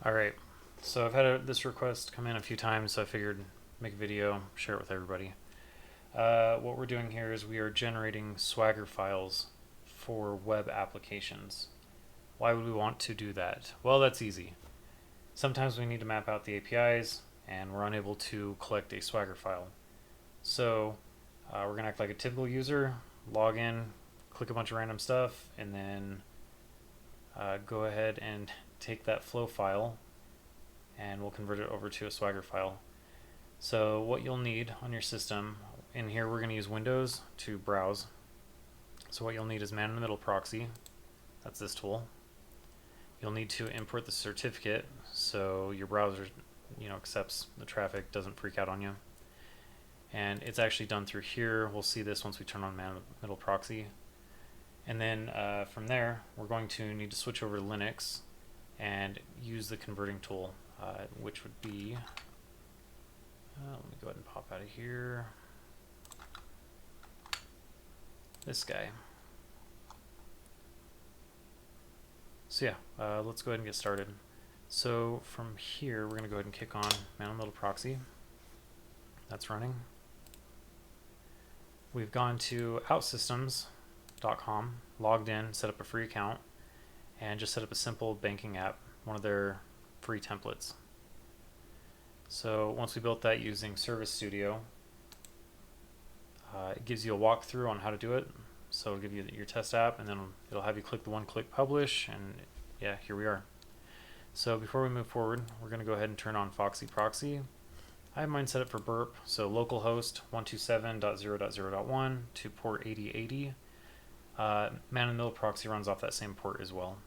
Alright, so I've had this request come in a few times, so I figured make a video, share it with everybody. What we're doing here is we are generating Swagger files for web applications. Why would we want to do that? Well, that's easy. Sometimes we need to map out the APIs and we're unable to collect a Swagger file. So we're going to act like a typical user, log in, click a bunch of random stuff, and then go ahead and take that flow file and we'll convert it over to a Swagger file. So what you'll need on your system, in here we're going to use Windows to browse. So what you'll need is man-in-the-middle proxy. That's this tool. You'll need to import the certificate so your browser accepts the traffic, doesn't freak out on you. And it's actually done through here. We'll see this once we turn on man-in-the-middle proxy. And then from there, we're going to need to switch over to Linux and use the converting tool, which would be, let me go ahead and pop out of here, this guy. So yeah, let's go ahead and get started. So from here, we're going to go ahead and kick on man-in-the-middle proxy. That's running. We've gone to OutSystems.com, logged in, set up a free account, and just set up a simple banking app, one of their free templates. So once we built that using Service Studio, it gives you a walkthrough on how to do it. So it'll give you your test app, and then it'll have you click the one-click publish, and yeah, here we are. So before we move forward, we're going to go ahead and turn on Foxy Proxy. I have mine set up for burp, so localhost 127.0.0.1 to port 8080. Man-in-the-middle proxy runs off that same port as well.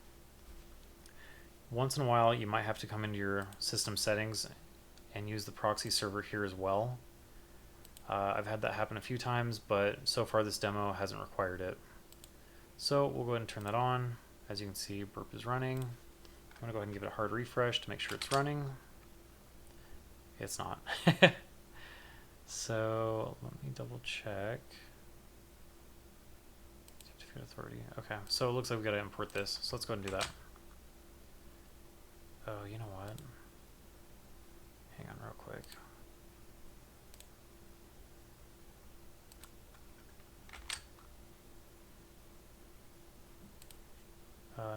Once in a while, you might have to come into your system settings and use the proxy server here as well. I've had that happen a few times, but so far this demo hasn't required it. So we'll go ahead and turn that on. As you can see, burp is running. I'm going to go ahead and give it a hard refresh to make sure it's running. It's not. So let me double check. Certificate authority. Okay, so it looks like we've got to import this. So let's go ahead and do that. Oh, you know what? Hang on real quick.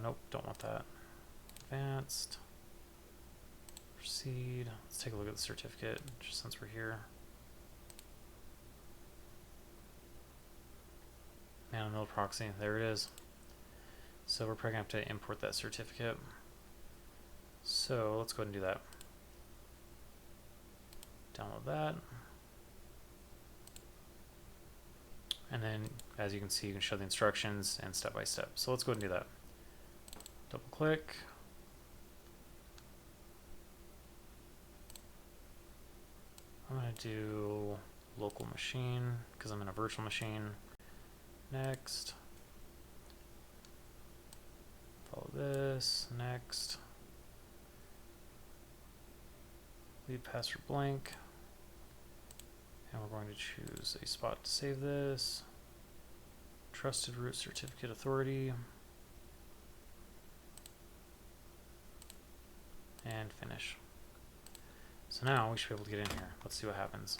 Nope, don't want that. Advanced. Proceed. Let's take a look at the certificate, just since we're here. Man-in-the-middle proxy, there it is. So we're probably going to have to import that certificate. So let's go ahead and do that. Download that. And then, as you can see, you can show the instructions and step by step. So let's go ahead and do that. Double click. I'm going to do local machine because I'm in a virtual machine. Next. Follow this. Next. Leave password blank. And we're going to choose a spot to save this. Trusted root certificate authority. And finish. So now we should be able to get in here. Let's see what happens.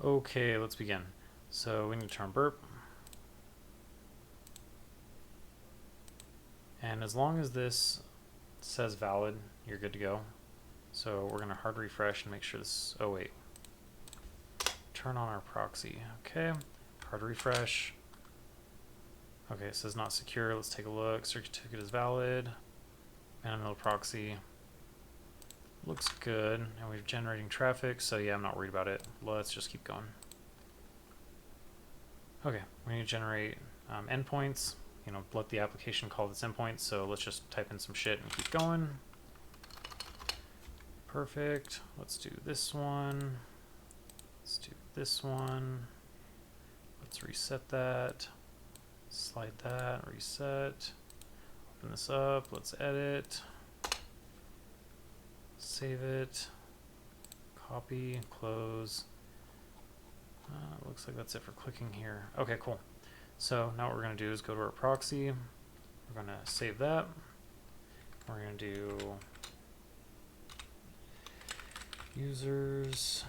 Okay, let's begin. So we need to turn burp. And as long as this says valid, you're good to go. So we're going to hard refresh and make sure this, oh wait. Turn on our proxy. Okay, hard refresh. Okay, it says not secure. Let's take a look. Certificate is valid. Man-in-the-middle proxy. Looks good. And we're generating traffic, so yeah, I'm not worried about it. Let's just keep going. Okay, we need to generate endpoints. Let the application call this endpoint, so let's just type in some shit and keep going. Perfect. Let's do this one. Let's do this one. Let's reset that. Slide that, reset. Open this up, let's edit. Save it. Copy, close. Looks like that's it for clicking here. Okay, cool. So now what we're going to do is go to our proxy. We're going to save that. we're going to do users.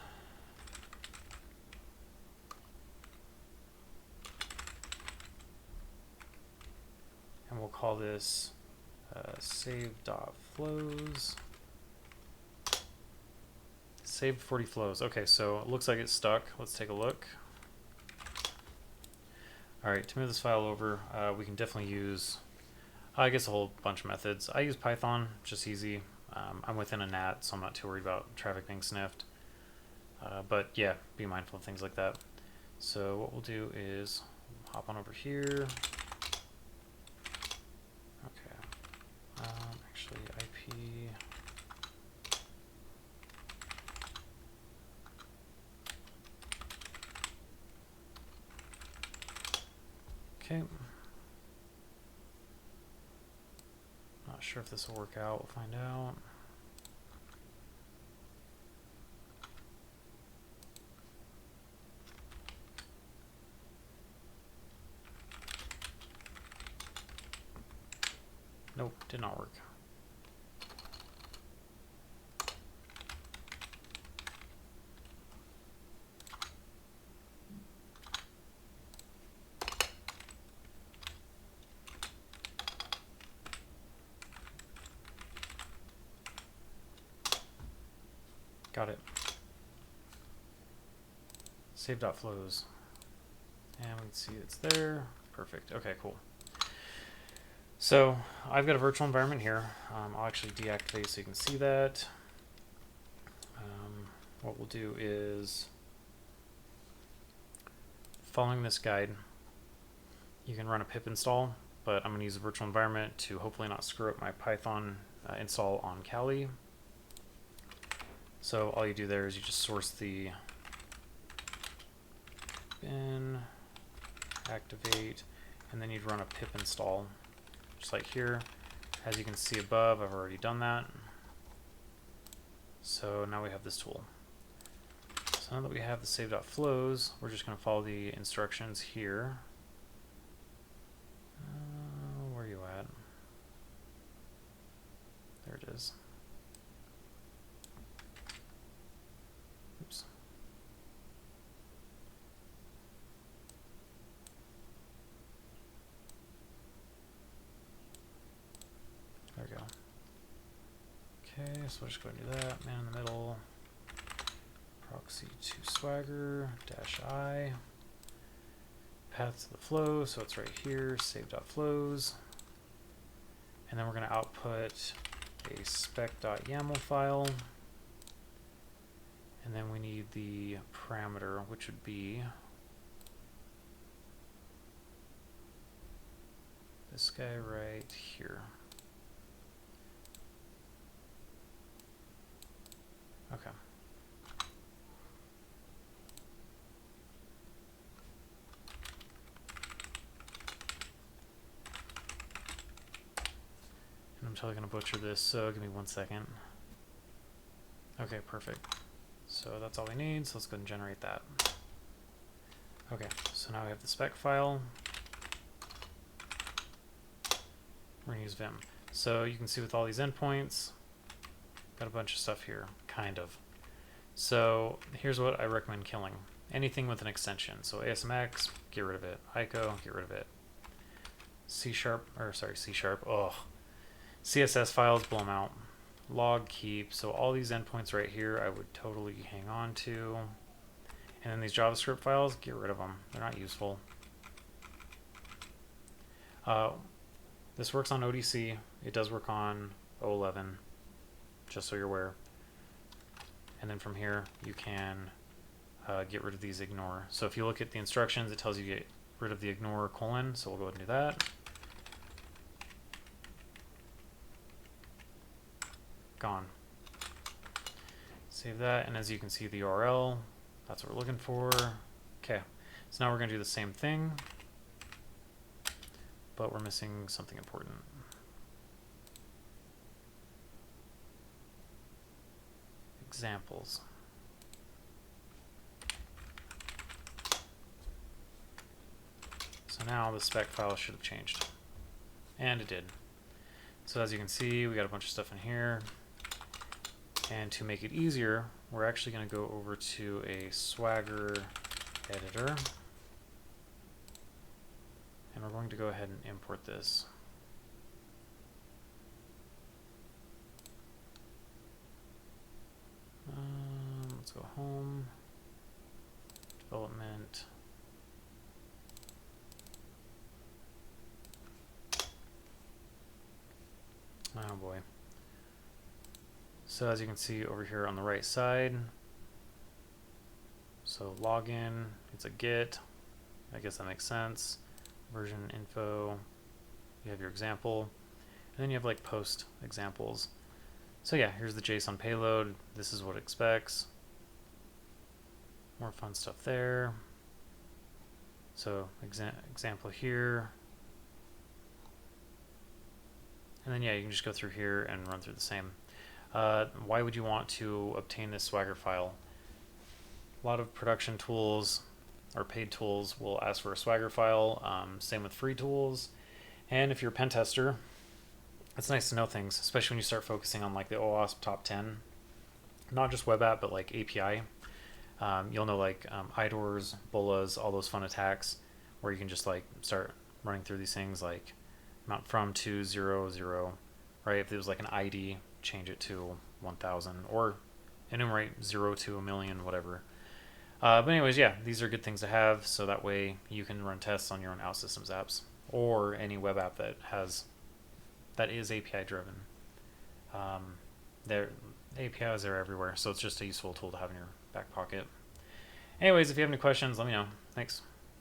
And we'll call this save.flows. Saved 40 flows. Okay, so it looks like it's stuck. Let's take a look. All right, to move this file over, we can definitely use, I guess, a whole bunch of methods. I use Python, just easy. I'm within a NAT, so I'm not too worried about traffic being sniffed. But yeah, be mindful of things like that. So what we'll do is hop on over here. Okay, actually IP. Okay. Not sure if this will work out. We'll find out. Nope, did not work. Got it. Save.flows. And we can see it's there. Perfect. Okay, cool. So I've got a virtual environment here. I'll actually deactivate so you can see that. What we'll do is, following this guide, you can run a pip install, but I'm going to use a virtual environment to hopefully not screw up my Python install on Kali. So all you do there is you just source the bin, activate, and then you'd run a pip install, just like here. As you can see above, I've already done that. So now we have this tool. So now that we have the save.flows, we're just going to follow the instructions here. Where are you at? There it is. Oops. There we go. Okay, so we'll just go ahead and do that. Man in the middle. Proxy to Swagger -I. Path to the flow, so it's right here. Save.flows. And then we're going to output a spec.yaml file. And then we need the parameter, which would be this guy right here. Okay. And I'm totally going to butcher this, so give me 1 second. Okay, perfect. So that's all we need, so let's go ahead and generate that. Okay, so now we have the spec file. We're going to use Vim. So you can see with all these endpoints, got a bunch of stuff here, kind of. So here's what I recommend killing. Anything with an extension. So ASMX, get rid of it. ICO, get rid of it. C#, oh. CSS files, blow them out. Log keep, so all these endpoints right here I would totally hang on to. And then these JavaScript files, get rid of them. They're not useful. This works on ODC. It does work on 011, just so you're aware. And then from here, you can get rid of these ignore. So if you look at the instructions, it tells you to get rid of the ignore : so we'll go ahead and do that. Gone. Save that, and as you can see the URL, that's what we're looking for. Okay, so now we're going to do the same thing, but we're missing something important. Examples. So now the spec file should have changed, and it did. So as you can see, we got a bunch of stuff in here. And to make it easier, we're actually going to go over to a Swagger editor. And we're going to go ahead and import this. Let's go home, development. Oh boy. So as you can see over here on the right side, so login, it's a get. I guess that makes sense. Version info, you have your example, and then you have like post examples. So yeah, here's the JSON payload. This is what it expects. More fun stuff there. So example here. And then yeah, you can just go through here and run through the same. Why would you want to obtain this Swagger file? A lot of production tools or paid tools will ask for a Swagger file. Same with free tools. And if you're a pen tester, it's nice to know things, especially when you start focusing on like the OWASP top 10, not just web app, but like API. You'll know like IDORs, BOLAs, all those fun attacks where you can just like start running through these things like mount from to 0, 0, right? If it was like an ID, change it to 1000 or enumerate 0 to a million, whatever. But anyways, yeah, these are good things to have, so that way you can run tests on your own OutSystems apps or any web app that is API driven. Their APIs are everywhere, so it's just a useful tool to have in your back pocket. Anyways, if you have any questions, let me know. Thanks.